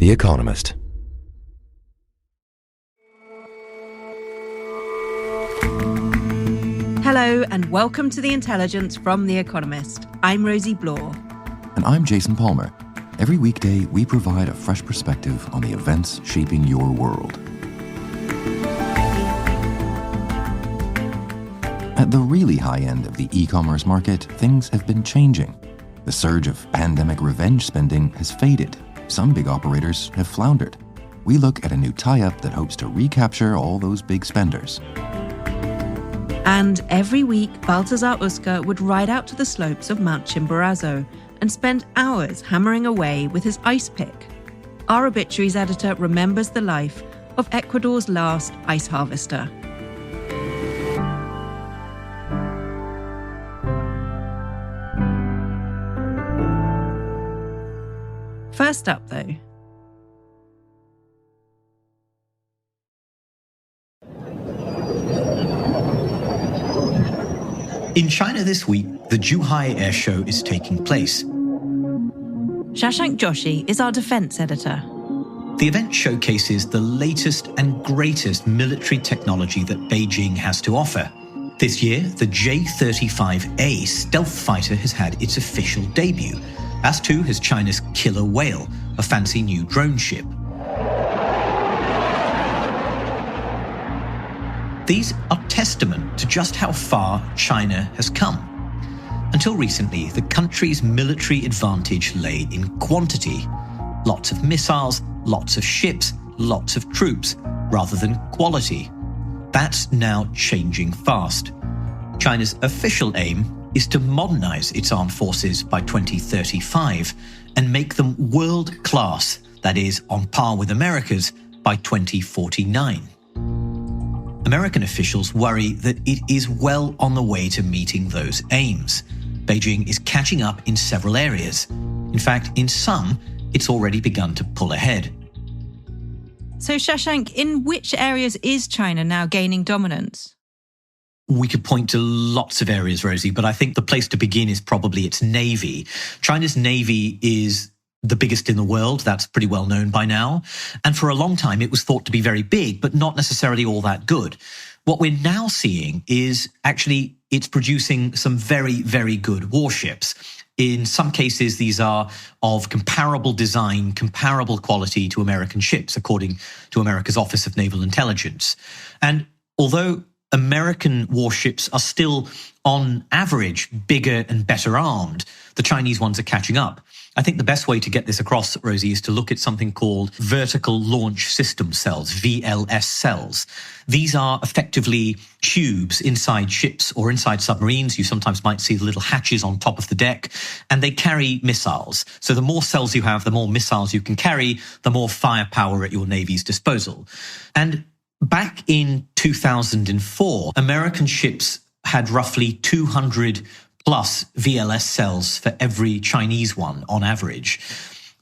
The Economist. Hello and welcome to The Intelligence from The Economist. I'm Rosie Blore. And I'm Jason Palmer. Every weekday, we provide a fresh perspective on the events shaping your world. At the really high end of the e-commerce market, things have been changing. The surge of pandemic revenge spending has faded. Some big operators have floundered. We look at a new tie-up that hopes to recapture all those big spenders. And every week, Balthazar Usker would ride out to the slopes of Mount Chimborazo and spend hours hammering away with his ice pick. Our obituaries editor remembers the life of Ecuador's last ice harvester. First up, though. In China this week, the Zhuhai Air Show is taking place. Shashank Joshi is our defence editor. The event showcases the latest and greatest military technology that Beijing has to offer. This year, the J-35A stealth fighter has had its official debut, as too has China's Killer Whale, a fancy new drone ship. These are testament to just how far China has come. Until recently, the country's military advantage lay in quantity. Lots of missiles, lots of ships, lots of troops, rather than quality. That's now changing fast. China's official aim is to modernize its armed forces by 2035 and make them world-class, that is, on par with America's, by 2049. American officials worry that it is well on the way to meeting those aims. Beijing is catching up in several areas. In fact, in some, it's already begun to pull ahead. So, Shashank, in which areas is China now gaining dominance? We could point to lots of areas, Rosie, but I think the place to begin is probably its navy. China's navy is the biggest in the world. That's pretty well known by now. And for a long time, it was thought to be very big, but not necessarily all that good. What we're now seeing is actually it's producing some very, very good warships. In some cases, these are of comparable design, comparable quality to American ships, according to America's Office of Naval Intelligence. And although American warships are still, on average, bigger and better armed, the Chinese ones are catching up. I think the best way to get this across, Rosie, is to look at something called vertical launch system cells, VLS cells. These are effectively tubes inside ships or inside submarines. You sometimes might see the little hatches on top of the deck, and they carry missiles. So the more cells you have, the more missiles you can carry, the more firepower at your Navy's disposal. And back in 2004, American ships had roughly 200 plus VLS cells for every Chinese one on average.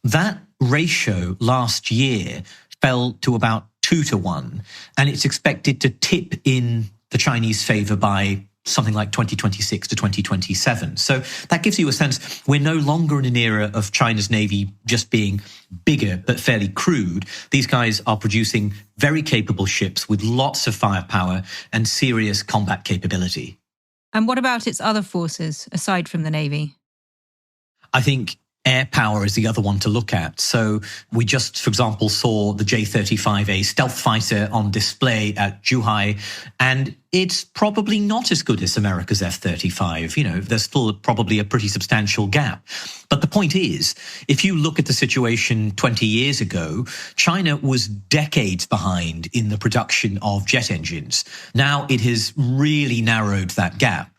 That ratio last year fell to about 2-1, and it's expected to tip in the Chinese favor by something like 2026 to 2027. So that gives you a sense we're no longer in an era of China's Navy just being bigger but fairly crude. These guys are producing very capable ships with lots of firepower and serious combat capability. And what about its other forces, aside from the Navy? I think air power is the other one to look at. So we just, for example, saw the J-35A stealth fighter on display at Zhuhai, and it's probably not as good as America's F-35. You know, there's still probably a pretty substantial gap. But the point is, if you look at the situation 20 years ago, China was decades behind in the production of jet engines. Now it has really narrowed that gap.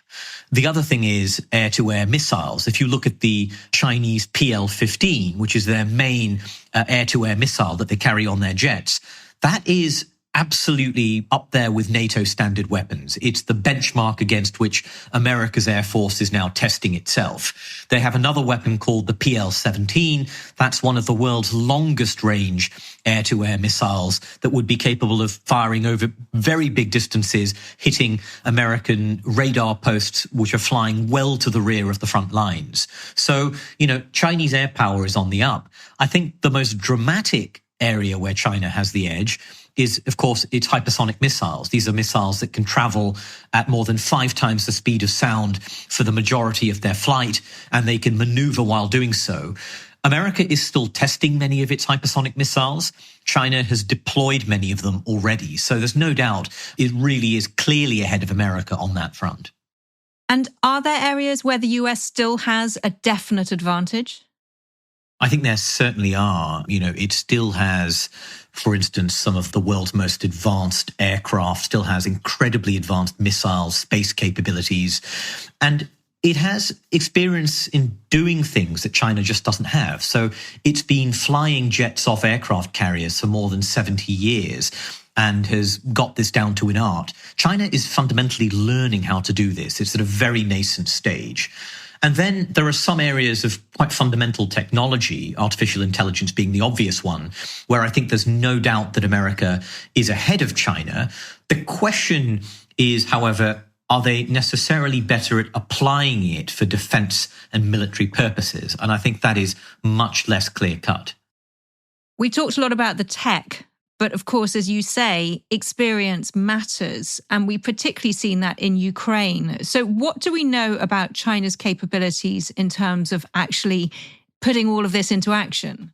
The other thing is air-to-air missiles. If you look at the Chinese PL-15, which is their main air-to-air missile that they carry on their jets, that is absolutely up there with NATO standard weapons. It's the benchmark against which America's Air Force is now testing itself. They have another weapon called the PL-17. That's one of the world's longest range air-to-air missiles that would be capable of firing over very big distances, hitting American radar posts, which are flying well to the rear of the front lines. So, Chinese air power is on the up. I think the most dramatic area where China has the edge is, of course, its hypersonic missiles. These are missiles that can travel at more than 5 times the speed of sound for the majority of their flight, and they can maneuver while doing so. America is still testing many of its hypersonic missiles. China has deployed many of them already. So there's no doubt it really is clearly ahead of America on that front. And are there areas where the US still has a definite advantage? I think there certainly are. It still has, for instance, some of the world's most advanced aircraft, still has incredibly advanced missiles, space capabilities, and it has experience in doing things that China just doesn't have. So it's been flying jets off aircraft carriers for more than 70 years and has got this down to an art. China is fundamentally learning how to do this. It's at a very nascent stage. And then there are some areas of quite fundamental technology, artificial intelligence being the obvious one, where I think there's no doubt that America is ahead of China. The question is, however, are they necessarily better at applying it for defense and military purposes? And I think that is much less clear-cut. We talked a lot about the tech, but of course, as you say, experience matters. And we've particularly seen that in Ukraine. So what do we know about China's capabilities in terms of actually putting all of this into action?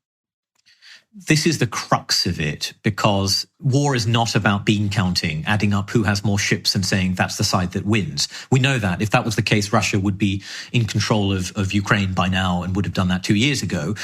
This is the crux of it, because war is not about bean counting, adding up who has more ships and saying that's the side that wins. We know that. If that was the case, Russia would be in control of Ukraine by now and would have done that 2 years ago.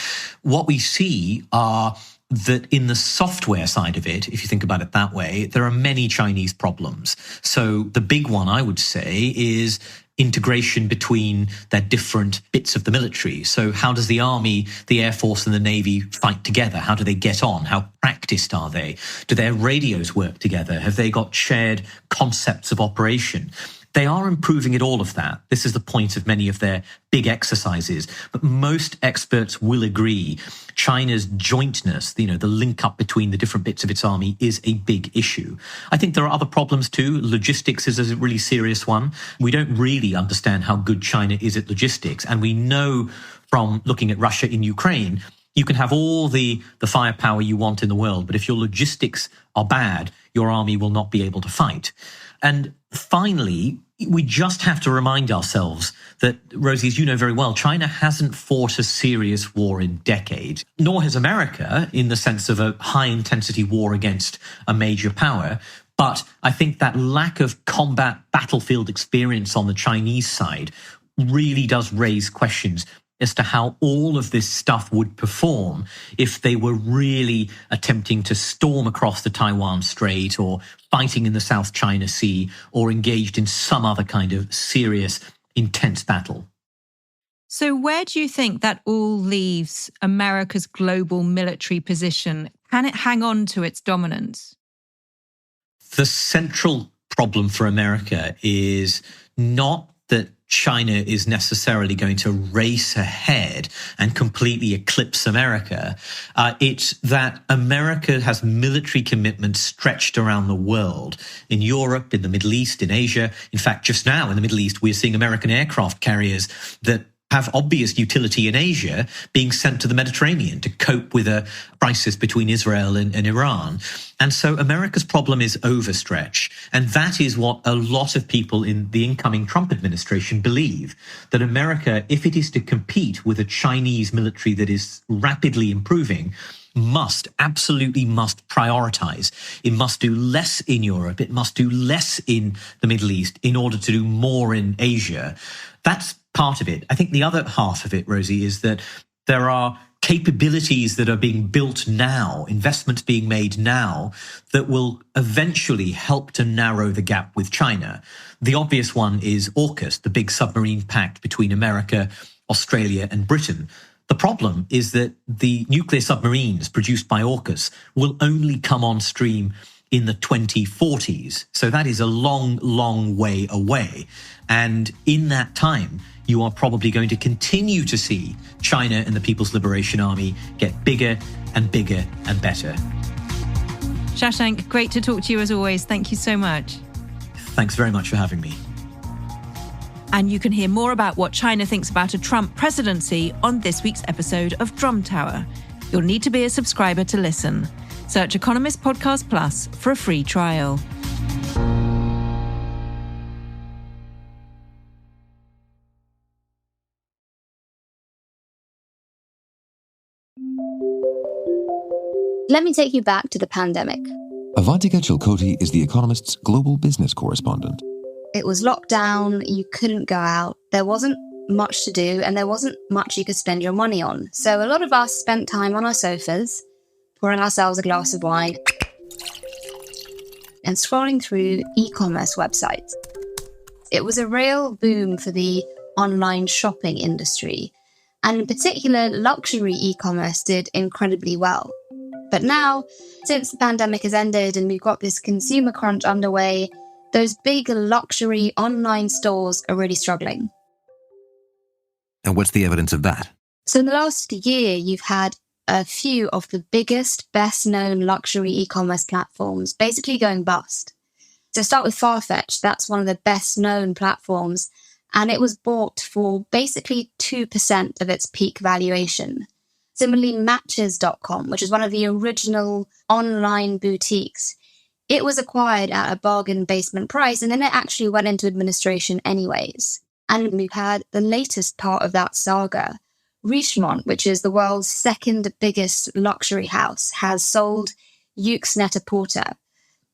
What we see are that in the software side of it, if you think about it that way, there are many Chinese problems. So the big one, I would say, is integration between their different bits of the military. So how does the army, the air force and the navy fight together? How do they get on? How practiced are they? Do their radios work together? Have they got shared concepts of operation? They are improving at all of that. This is the point of many of their big exercises. But most experts will agree China's jointness, the link up between the different bits of its army, is a big issue. I think there are other problems too. Logistics is a really serious one. We don't really understand how good China is at logistics. And we know from looking at Russia in Ukraine, you can have all the firepower you want in the world, but if your logistics are bad, your army will not be able to fight. And finally, we just have to remind ourselves that, Rosie, as you know very well, China hasn't fought a serious war in decades, nor has America, in the sense of a high-intensity war against a major power. But I think that lack of combat battlefield experience on the Chinese side really does raise questions as to how all of this stuff would perform if they were really attempting to storm across the Taiwan Strait or fighting in the South China Sea or engaged in some other kind of serious, intense battle. So where do you think that all leaves America's global military position? Can it hang on to its dominance? The central problem for America is not that China is necessarily going to race ahead and completely eclipse America. It's that America has military commitments stretched around the world, in Europe, in the Middle East, in Asia. In fact, just now in the Middle East, we're seeing American aircraft carriers that have obvious utility in Asia being sent to the Mediterranean to cope with a crisis between Israel and Iran. And so America's problem is overstretch. And that is what a lot of people in the incoming Trump administration believe, that America, if it is to compete with a Chinese military that is rapidly improving, absolutely must prioritize. It must do less in Europe. It must do less in the Middle East in order to do more in Asia. That's part of it. I think the other half of it, Rosie, is that there are capabilities that are being built now, investments being made now, that will eventually help to narrow the gap with China. The obvious one is AUKUS, the big submarine pact between America, Australia, and Britain. The problem is that the nuclear submarines produced by AUKUS will only come on stream in the 2040s. So that is a long, long way away. And in that time, you are probably going to continue to see China and the People's Liberation Army get bigger and bigger and better. Shashank, great to talk to you as always. Thank you so much. Thanks very much for having me. And you can hear more about what China thinks about a Trump presidency on this week's episode of Drum Tower. You'll need to be a subscriber to listen. Search Economist Podcast Plus for a free trial. Let me take you back to the pandemic. Avantika Chilkoti is The Economist's global business correspondent. It was lockdown, you couldn't go out, there wasn't much to do, and there wasn't much you could spend your money on. So a lot of us spent time on our sofas, pouring ourselves a glass of wine, and scrolling through e-commerce websites. It was a real boom for the online shopping industry, and in particular, luxury e-commerce did incredibly well. But now, since the pandemic has ended and we've got this consumer crunch underway, those big luxury online stores are really struggling. And what's the evidence of that? So in the last year, you've had a few of the biggest, best-known luxury e-commerce platforms basically going bust. So start with Farfetch, that's one of the best-known platforms, and it was bought for basically 2% of its peak valuation. Similarly, Matches.com, which is one of the original online boutiques, it was acquired at a bargain basement price, and then it actually went into administration anyways. And we've had the latest part of that saga. Richemont, which is the world's second biggest luxury house, has sold Yoox Net-a-Porter.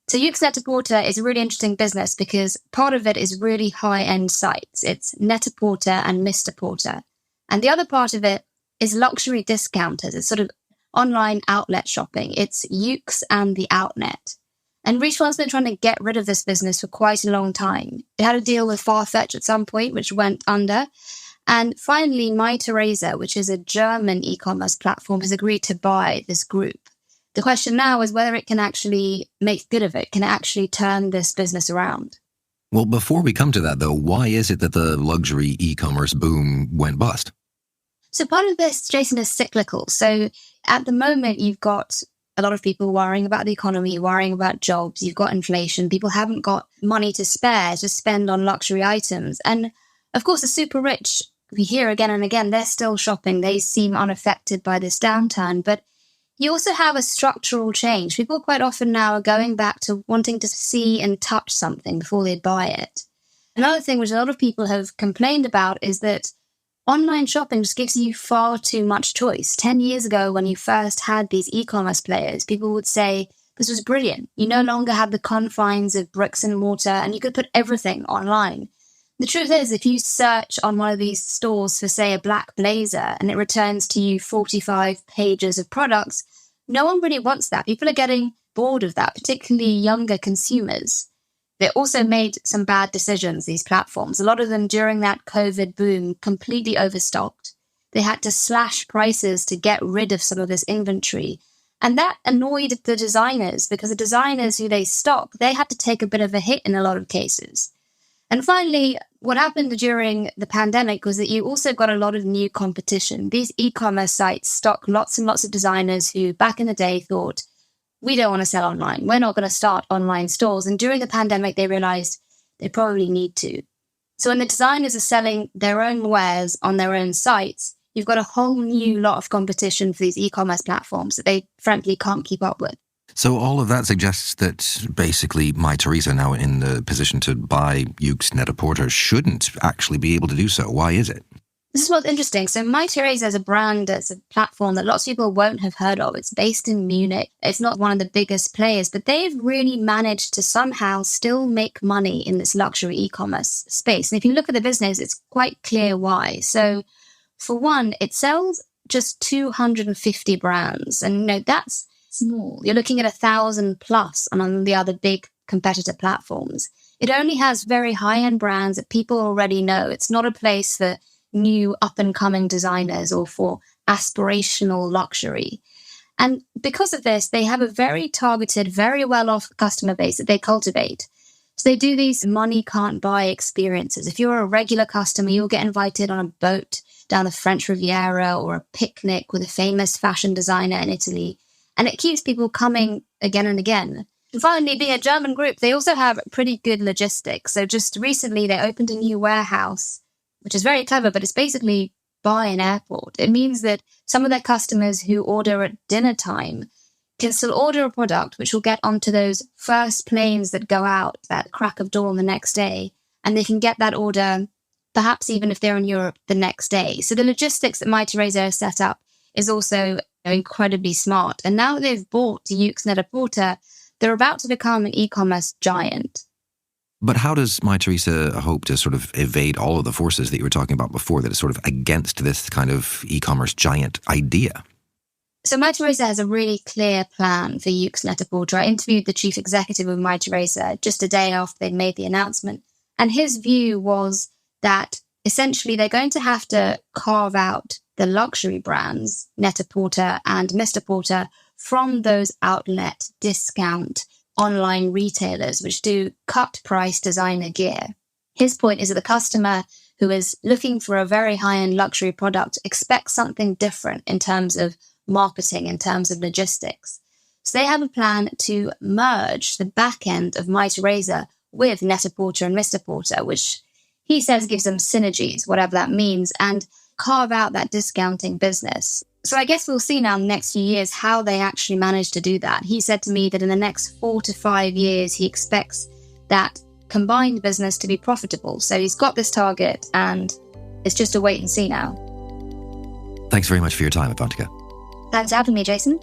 So Yoox Net-a-Porter is a really interesting business because part of it is really high-end sites. It's Net-a-Porter and Mr. Porter. And the other part of it is luxury discounters. It's sort of online outlet shopping. It's Yoox and The Outnet. And Richemont's been trying to get rid of this business for quite a long time. They had a deal with Farfetch at some point, which went under. And finally, Mytheresa, which is a German e-commerce platform, has agreed to buy this group. The question now is whether it can actually make good of it. Can it actually turn this business around? Well, before we come to that, though, why is it that the luxury e-commerce boom went bust? So part of this, Jason, is cyclical. So at the moment, you've got a lot of people worrying about the economy, worrying about jobs. You've got inflation. People haven't got money to spare to spend on luxury items. And of course, the super rich, we hear again and again, they're still shopping. They seem unaffected by this downturn. But you also have a structural change. People quite often now are going back to wanting to see and touch something before they buy it. Another thing which a lot of people have complained about is that online shopping just gives you far too much choice. 10 years ago, when you first had these e-commerce players, people would say, this was brilliant. You no longer had the confines of bricks and mortar, and you could put everything online. The truth is, if you search on one of these stores for, say, a black blazer, and it returns to you 45 pages of products, no one really wants that. People are getting bored of that, particularly younger consumers. They also made some bad decisions, these platforms. A lot of them during that COVID boom completely overstocked. They had to slash prices to get rid of some of this inventory. And that annoyed the designers because the designers who they stock, they had to take a bit of a hit in a lot of cases. And finally, what happened during the pandemic was that you also got a lot of new competition. These e-commerce sites stock lots and lots of designers who back in the day thought, we don't want to sell online. We're not going to start online stores. And during the pandemic, they realized they probably need to. So when the designers are selling their own wares on their own sites, you've got a whole new lot of competition for these e-commerce platforms that they frankly can't keep up with. So all of that suggests that basically Mytheresa, now in the position to buy Yoox Net-a-Porter, shouldn't actually be able to do so. Why is it? This is what's interesting. So Mytheresa is a brand, it's a platform that lots of people won't have heard of. It's based in Munich. It's not one of the biggest players, but they've really managed to somehow still make money in this luxury e-commerce space. And if you look at the business, it's quite clear why. So for one, it sells just 250 brands. And that's small. You're looking at 1,000 plus on the other big competitor platforms. It only has very high-end brands that people already know. It's not a place for new up-and-coming designers or for aspirational luxury. And because of this, they have a very targeted, very well-off customer base that they cultivate. So they do these money can't buy experiences. If you're a regular customer, you'll get invited on a boat down the French Riviera or a picnic with a famous fashion designer in Italy. And it keeps people coming again and again. And finally, being a German group, they also have pretty good logistics. So just recently, they opened a new warehouse, which is very clever, but it's basically by an airport. It means that some of their customers who order at dinner time can still order a product which will get onto those first planes that go out at crack of dawn the next day, and they can get that order perhaps even if they're in Europe the next day. So the logistics that Mytheresa has set up is also incredibly smart. And now that they've bought Yoox Net-a-Porter, they're about to become an e-commerce giant. But how does Mytheresa hope to sort of evade all of the forces that you were talking about before that is sort of against this kind of e-commerce giant idea? So Mytheresa has a really clear plan for Yoox Net-a-Porter. I interviewed the chief executive of Mytheresa just a day after they'd made the announcement. And his view was that essentially they're going to have to carve out the luxury brands, Net-a-Porter and Mr. Porter, from those outlet discount online retailers which do cut price designer gear. His point is that the customer who is looking for a very high-end luxury product expects something different in terms of marketing, in terms of logistics. So they have a plan to merge the back end of Mytheresa with Net-a-Porter and Mr. Porter, which he says gives them synergies, whatever that means, and carve out that discounting business. So I guess we'll see now in the next few years how they actually manage to do that. He said to me that in the next 4 to 5 years, he expects that combined business to be profitable. So he's got this target and it's just a wait and see now. Thanks very much for your time, Avantika. Thanks for having me, Jason.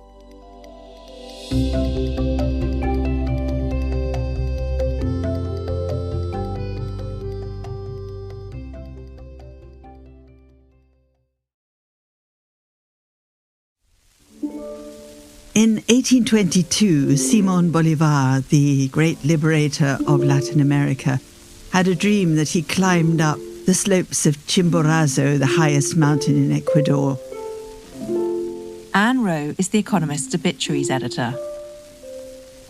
In 1822, Simón Bolívar, the great liberator of Latin America, had a dream that he climbed up the slopes of Chimborazo, the highest mountain in Ecuador. Anne Rowe is The Economist's obituaries editor.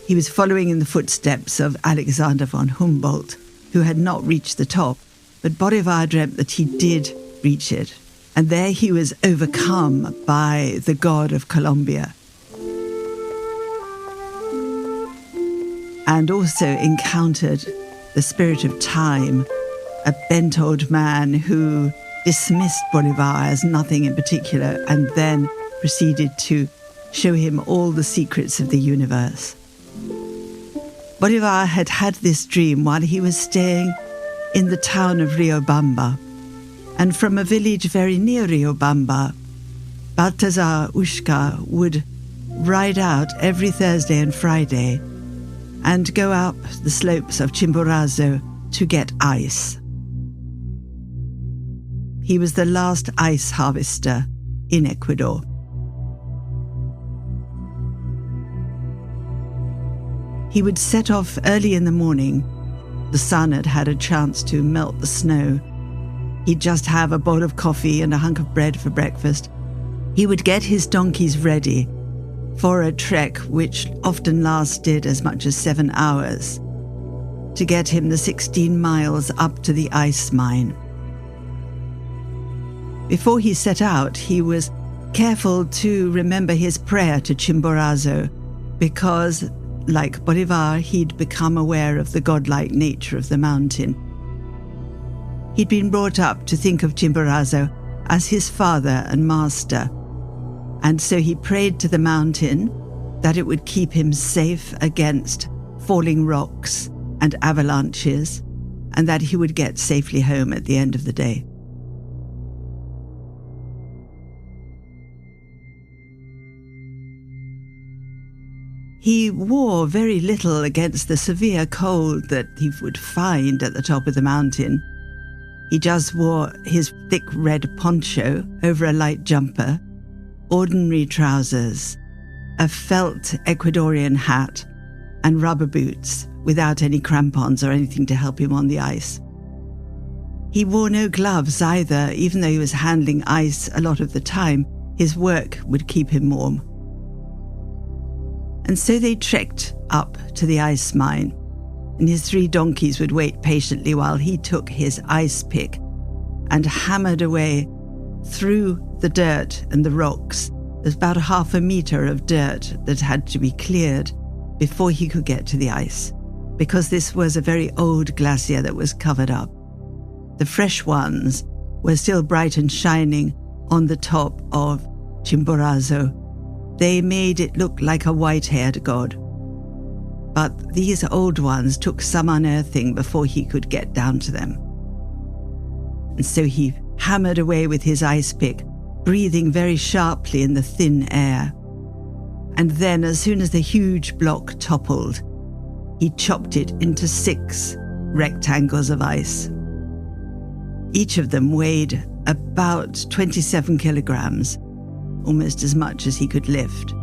He was following in the footsteps of Alexander von Humboldt, who had not reached the top, but Bolívar dreamt that he did reach it. And there he was overcome by the god of Colombia. And also encountered the spirit of time, a bent old man who dismissed Bolívar as nothing in particular and then proceeded to show him all the secrets of the universe. Bolívar had had this dream while he was staying in the town of Riobamba. And from a village very near Riobamba, Baltazar Ushka would ride out every Thursday and Friday and go up the slopes of Chimborazo to get ice. He was the last ice harvester in Ecuador. He would set off early in the morning. The sun had had a chance to melt the snow. He'd just have a bowl of coffee and a hunk of bread for breakfast. He would get his donkeys ready for a trek which often lasted as much as 7 hours to get him the 16 miles up to the ice mine. Before he set out, he was careful to remember his prayer to Chimborazo because, like Bolívar, he'd become aware of the godlike nature of the mountain. He'd been brought up to think of Chimborazo as his father and master, and so he prayed to the mountain that it would keep him safe against falling rocks and avalanches, and that he would get safely home at the end of the day. He wore very little against the severe cold that he would find at the top of the mountain. He just wore his thick red poncho over a light jumper, ordinary trousers, a felt Ecuadorian hat, and rubber boots without any crampons or anything to help him on the ice. He wore no gloves either, even though he was handling ice a lot of the time. His work would keep him warm. And so they trekked up to the ice mine, and his 3 donkeys would wait patiently while he took his ice pick and hammered away through the dirt and the rocks. There's about 0.5 meter of dirt that had to be cleared before he could get to the ice, because this was a very old glacier that was covered up. The fresh ones were still bright and shining on the top of Chimborazo. They made it look like a white-haired god. But these old ones took some unearthing before he could get down to them. And so he hammered away with his ice pick, breathing very sharply in the thin air. And then, as soon as the huge block toppled, he chopped it into 6 rectangles of ice. Each of them weighed about 27 kilograms, almost as much as he could lift.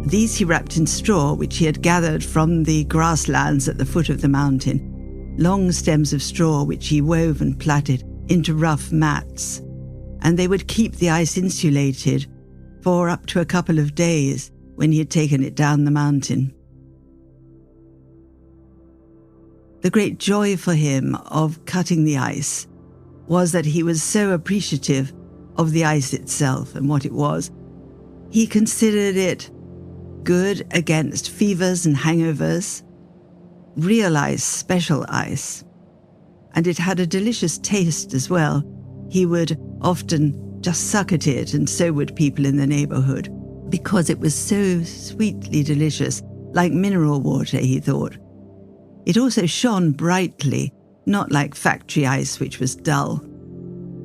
These he wrapped in straw, which he had gathered from the grasslands at the foot of the mountain, long stems of straw which he wove and plaited into rough mats, and they would keep the ice insulated for up to a couple of days when he had taken it down the mountain. The great joy for him of cutting the ice was that he was so appreciative of the ice itself and what it was. He considered it good against fevers and hangovers, real ice, special ice. And it had a delicious taste as well. He would often just suck at it, and so would people in the neighborhood, because it was so sweetly delicious, like mineral water, he thought. It also shone brightly, not like factory ice, which was dull.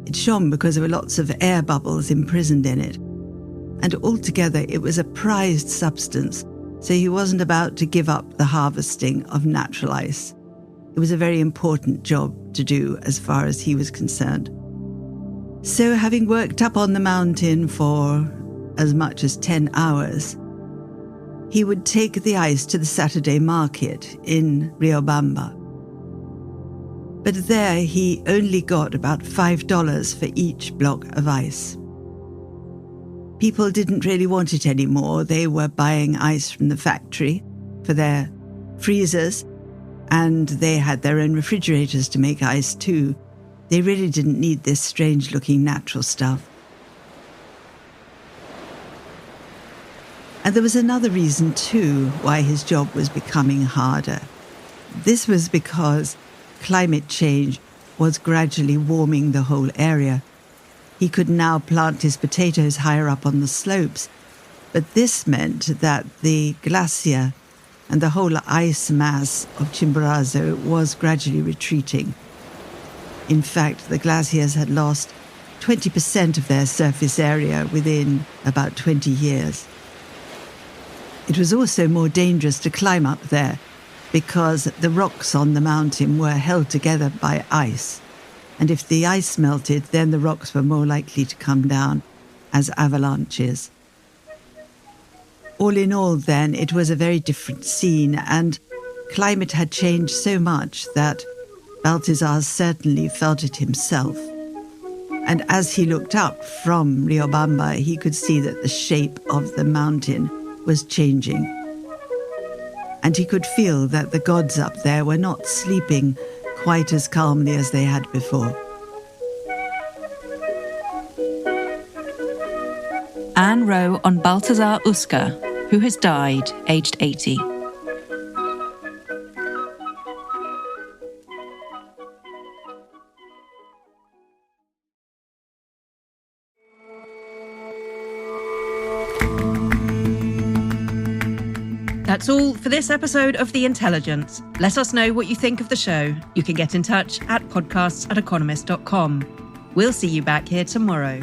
It shone because there were lots of air bubbles imprisoned in it. And altogether it was a prized substance, so he wasn't about to give up the harvesting of natural ice. It was a very important job to do as far as he was concerned. So having worked up on the mountain for as much as 10 hours, he would take the ice to the Saturday market in Riobamba. But there he only got about $5 for each block of ice. People didn't really want it anymore. They were buying ice from the factory for their freezers, and they had their own refrigerators to make ice too. They really didn't need this strange-looking natural stuff. And there was another reason too why his job was becoming harder. This was because climate change was gradually warming the whole area. He could now plant his potatoes higher up on the slopes, but this meant that the glacier and the whole ice mass of Chimborazo was gradually retreating. In fact, the glaciers had lost 20% of their surface area within about 20 years. It was also more dangerous to climb up there because the rocks on the mountain were held together by ice. And if the ice melted, then the rocks were more likely to come down as avalanches. All in all, then, it was a very different scene, and climate had changed so much that Balthazar certainly felt it himself. And as he looked up from Riobamba, he could see that the shape of the mountain was changing. And he could feel that the gods up there were not sleeping quite as calmly as they had before. Anne Rowe on Balthazar Uska, who has died aged 80. That's all for this episode of The Intelligence. Let us know what you think of the show. You can get in touch at podcasts@economist.com. We'll see you back here tomorrow.